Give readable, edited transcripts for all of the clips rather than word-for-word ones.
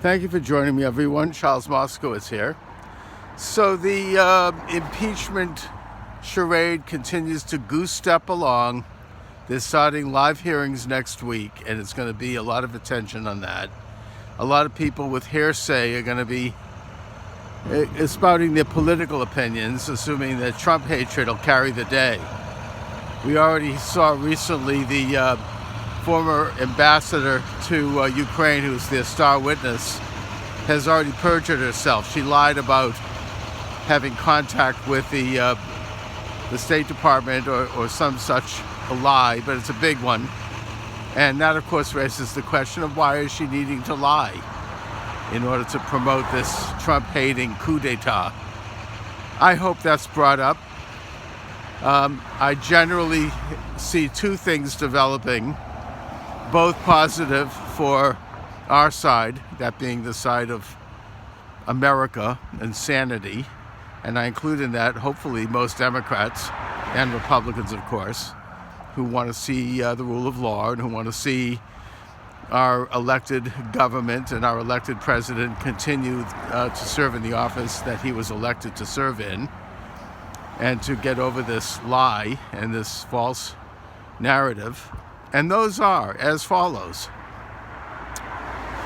Thank you for joining me, everyone. Charles Moskowitz here. So the impeachment charade continues to goose step along. They're starting live hearings next week, and it's going to be a lot of attention on that. A lot of people with hearsay are going to be spouting their political opinions, assuming that Trump hatred will carry the day. We already saw recently the former ambassador to Ukraine, who's their star witness, has already perjured herself. She lied about having contact with the State Department or some such a lie, but it's a big one. And that, of course, raises the question of why is she needing to lie in order to promote this Trump-hating coup d'etat. I hope that's brought up. I generally see two things developing, both positive for our side, that being the side of America and sanity, and I include in that, hopefully, most Democrats and Republicans, of course, who want to see the rule of law and who want to see our elected government and our elected president continue to serve in the office that he was elected to serve in, and to get over this lie and this false narrative. And those are as follows.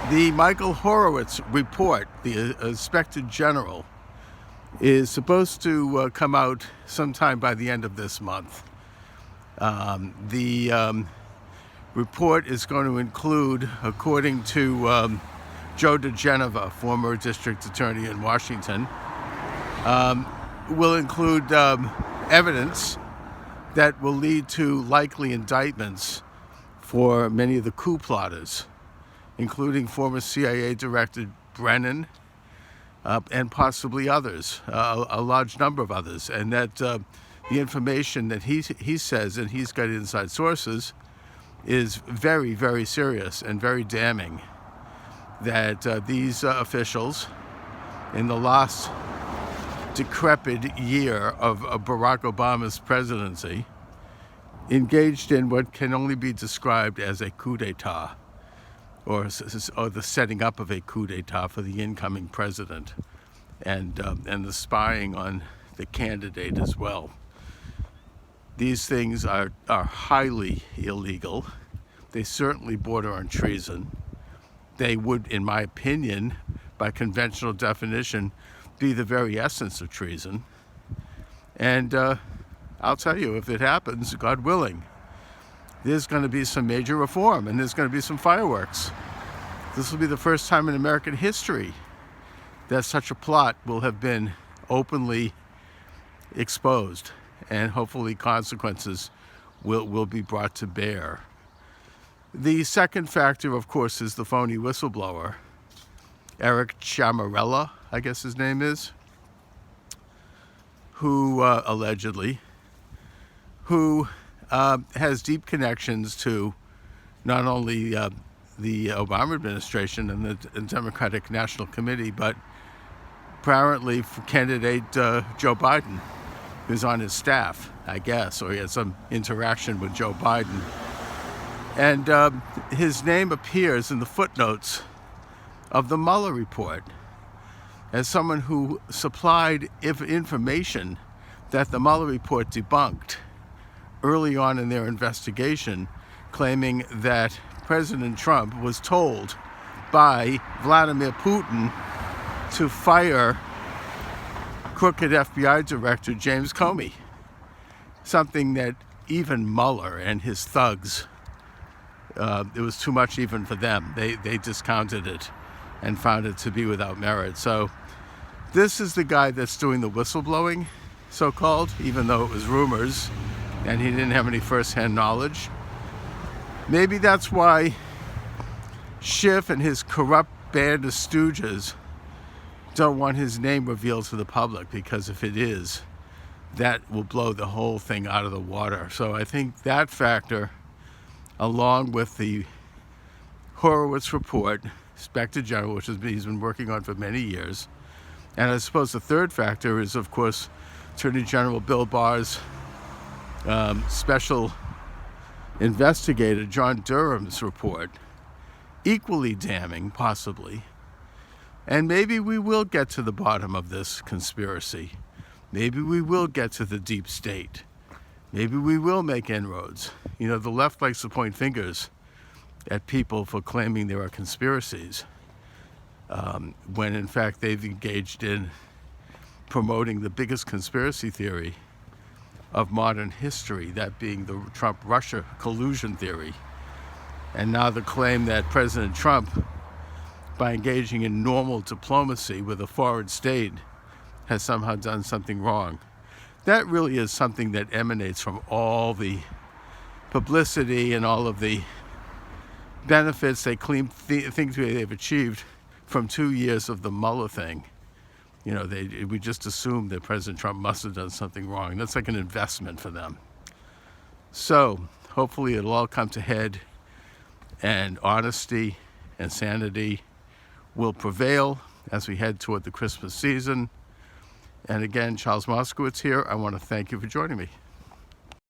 The Michael Horowitz report, the Inspector General, is supposed to come out sometime by the end of this month. The report is going to include, according to Joe DeGeneva, former district attorney in Washington, will include evidence that will lead to likely indictments for many of the coup plotters, including former CIA Director Brennan and possibly others, a large number of others, and that the information that he says, and he's got inside sources, is very, very serious and very damning, that these officials in the last decrepit year of Barack Obama's presidency engaged in what can only be described as a coup d'etat, or the setting up of a coup d'etat for the incoming president, and the spying on the candidate as well. These things are highly illegal. They certainly border on treason. They would, in my opinion, by conventional definition, be the very essence of treason. And I'll tell you, if it happens, God willing, there's going to be some major reform and there's going to be some fireworks. This will be the first time in American history that such a plot will have been openly exposed, and hopefully consequences will be brought to bear. The second factor, of course, is the phony whistleblower, Eric Chamarella, I guess his name is, who allegedly, has deep connections to not only the Obama administration and the Democratic National Committee, but apparently for candidate Joe Biden, who's on his staff, I guess, or he had some interaction with Joe Biden. And his name appears in the footnotes of the Mueller report as someone who supplied information that the Mueller report debunked early on in their investigation, claiming that President Trump was told by Vladimir Putin to fire crooked FBI Director James Comey, something that even Mueller and his thugs, it was too much even for them. They discounted it and found it to be without merit. So this is the guy that's doing the whistleblowing, so-called, even though it was rumors and he didn't have any first-hand knowledge. Maybe that's why Schiff and his corrupt band of stooges don't want his name revealed to the public, because if it is, that will blow the whole thing out of the water. So I think that factor, along with the Horowitz report, Inspector General, which he's been working on for many years, and I suppose the third factor is, of course, Attorney General Bill Barr's special investigator John Durham's report, equally damning, possibly, And maybe we will get to the bottom of this conspiracy. Maybe we will get to the deep state. Maybe we will make inroads. You know, the left likes to point fingers at people for claiming there are conspiracies, when in fact they've engaged in promoting the biggest conspiracy theory of modern history, that being the Trump-Russia collusion theory. And now the claim that President Trump, by engaging in normal diplomacy with a foreign state, has somehow done something wrong. That really is something that emanates from all the publicity and all of the benefits they think they've achieved from 2 years of the Mueller thing. You know, we just assumed that President Trump must have done something wrong. That's like an investment for them. So hopefully it'll all come to head, and honesty and sanity will prevail as we head toward the Christmas season. And again, Charles Moskowitz here. I want to thank you for joining me.